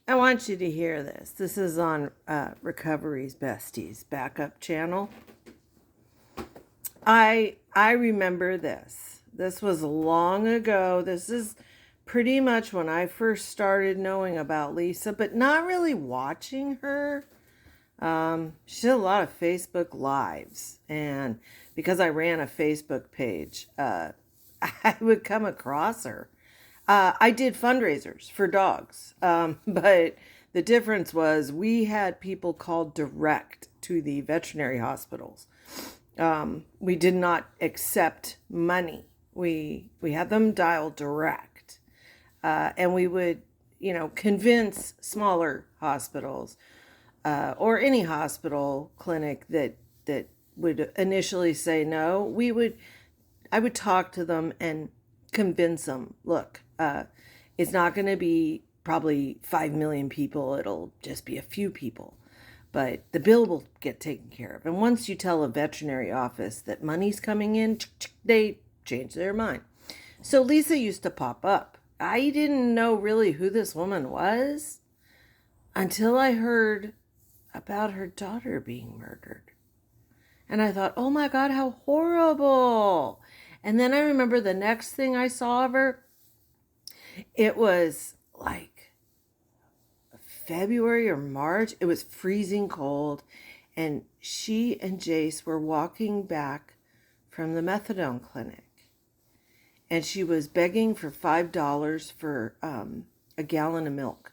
I want you to hear this. This is on Recovery's Besties backup channel. I remember this. This was long ago. This is pretty much when I first started knowing about Lisa, but not really watching her. She did a lot of Facebook Lives, and because I ran a Facebook page, I would come across her. I did fundraisers for dogs, but the difference was we had people called direct to the veterinary hospitals. We did not accept money. We had them dial direct, and we would, convince smaller hospitals or any hospital clinic that would initially say no. I would talk to them and convince them. Look, it's not going to be probably 5 million people. It'll just be a few people, but the bill will get taken care of. And once you tell a veterinary office that money's coming in, they change their mind. So Lisa used to pop up. I didn't know really who this woman was until I heard about her daughter being murdered. And I thought, oh my God, how horrible. And then I remember the next thing I saw of her, it was like February or March. It was freezing cold. And she and Jace were walking back from the methadone clinic. And she was begging for $5 for a gallon of milk.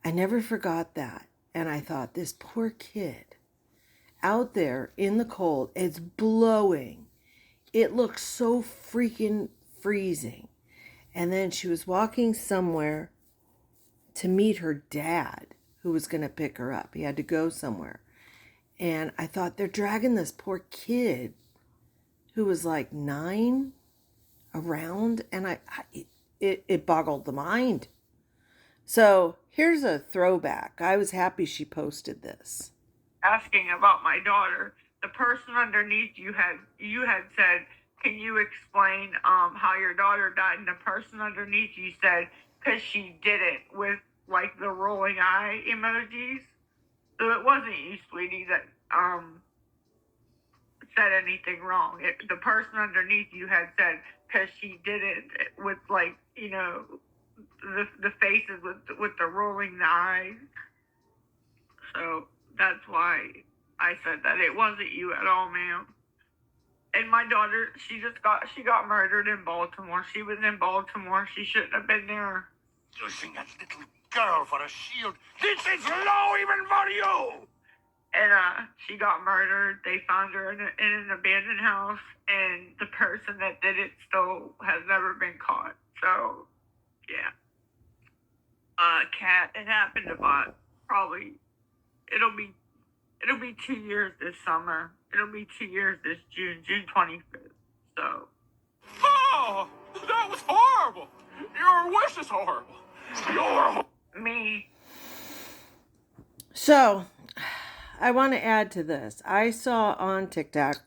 I never forgot that. And I thought, this poor kid out there in the cold, it's blowing. It looked so freaking freezing. And then she was walking somewhere to meet her dad, who was going to pick her up. He had to go somewhere. And I thought, they're dragging this poor kid who was like 9 around. And it boggled the mind. So here's a throwback. I was happy she posted this. Asking about my daughter, the person underneath you had said, can you explain how your daughter died? And the person underneath you said, because she did it with like the rolling eye emojis. So it wasn't you, sweetie, that said anything wrong. The person underneath you had said, because she did it with like, the faces with the rolling eyes. So that's why I said that it wasn't you at all, ma'am. And my daughter, she got murdered in Baltimore. She was in Baltimore. She shouldn't have been there. Using that little girl for a shield. This is low even for you! And she got murdered. They found her in an abandoned house, and the person that did it still has never been caught. So, yeah. Kat, it happened about probably, it'll be 2 years this summer. It'll be 2 years this June 25th. So. Oh, that was horrible. Your wish is horrible. Me. So I want to add to this. I saw on TikTok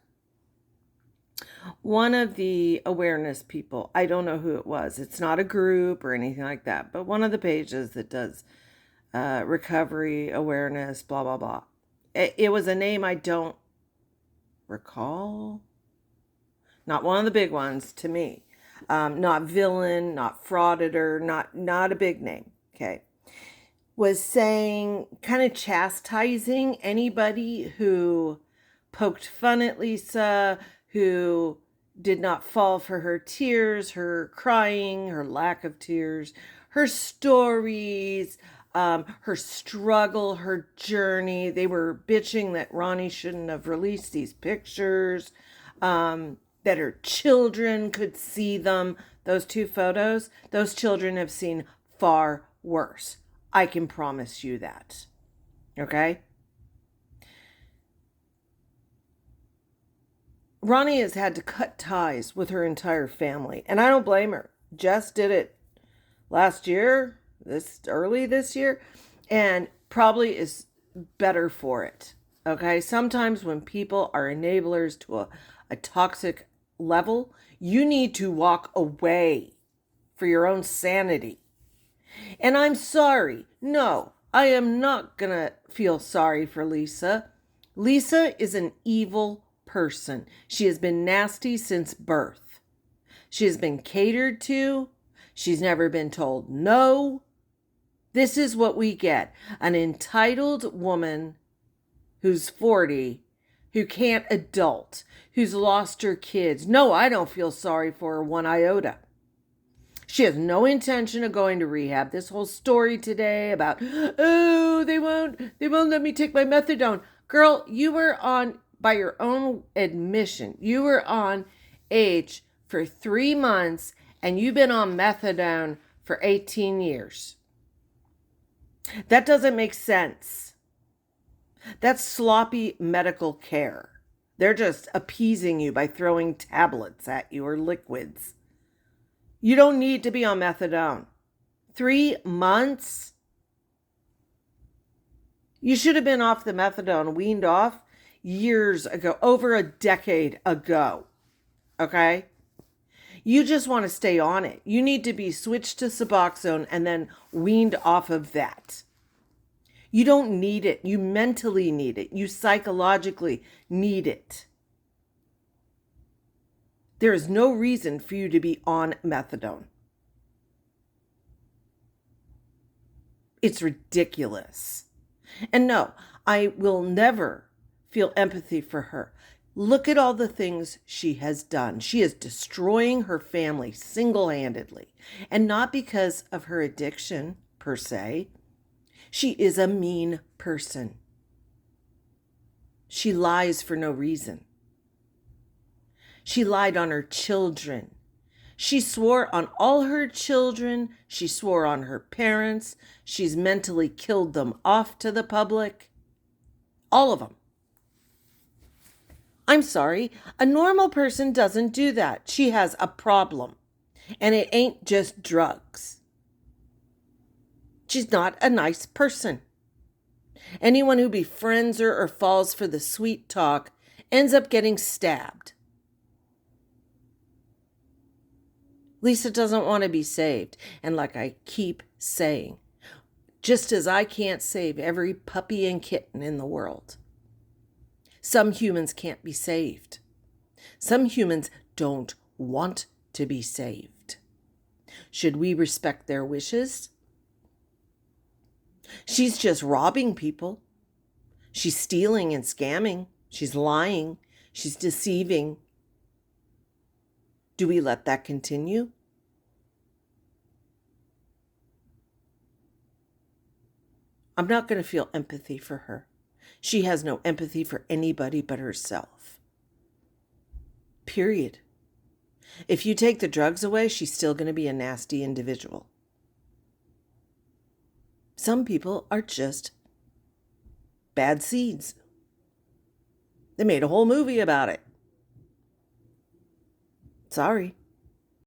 one of the awareness people. I don't know who it was. It's not a group or anything like that, but one of the pages that does recovery awareness, blah, blah, blah. It was a name I don't recall. Not one of the big ones to me. Not villain, not frauditor, not a big name. Okay. Was saying, kind of chastising anybody who poked fun at Lisa, who did not fall for her tears, her crying, her lack of tears, her stories, her struggle, her journey. They were bitching that Ronnie shouldn't have released these pictures, that her children could see them. Those 2 photos, those children have seen far worse. I can promise you that. Okay? Ronnie has had to cut ties with her entire family, and I don't blame her. Jess did it last year, early this year, and probably is better for it. Okay? Sometimes when people are enablers to a toxic level, you need to walk away for your own sanity. And I'm sorry. No, I am not going to feel sorry for Lisa. Lisa is an evil person. She has been nasty since birth. She has been catered to. She's never been told no. This is what we get. An entitled woman who's 40, who can't adult, who's lost her kids. No, I don't feel sorry for her one iota. She has no intention of going to rehab. This whole story today about, oh, they won't let me take my methadone. Girl, you were on, by your own admission, you were on H for 3 months and you've been on methadone for 18 years. That doesn't make sense. That's sloppy medical care. They're just appeasing you by throwing tablets at you or liquids. You don't need to be on methadone. 3 months? You should have been off the methadone, weaned off years ago, over a decade ago. Okay? You just want to stay on it. You need to be switched to Suboxone and then weaned off of that. You don't need it. You mentally need it. You psychologically need it. There is no reason for you to be on methadone. It's ridiculous. And no, I will never feel empathy for her. Look at all the things she has done. She is destroying her family single-handedly, and not because of her addiction per se. She is a mean person. She lies for no reason. She lied on her children. She swore on all her children. She swore on her parents. She's mentally killed them off to the public. All of them. I'm sorry, a normal person doesn't do that. She has a problem. And it ain't just drugs. She's not a nice person. Anyone who befriends her or falls for the sweet talk ends up getting stabbed. Lisa doesn't want to be saved. And like I keep saying, just as I can't save every puppy and kitten in the world, some humans can't be saved. Some humans don't want to be saved. Should we respect their wishes? She's just robbing people. She's stealing and scamming. She's lying. She's deceiving. Do we let that continue? I'm not going to feel empathy for her. She has no empathy for anybody but herself. Period. If you take the drugs away, she's still going to be a nasty individual. Some people are just bad seeds. They made a whole movie about it. Sorry.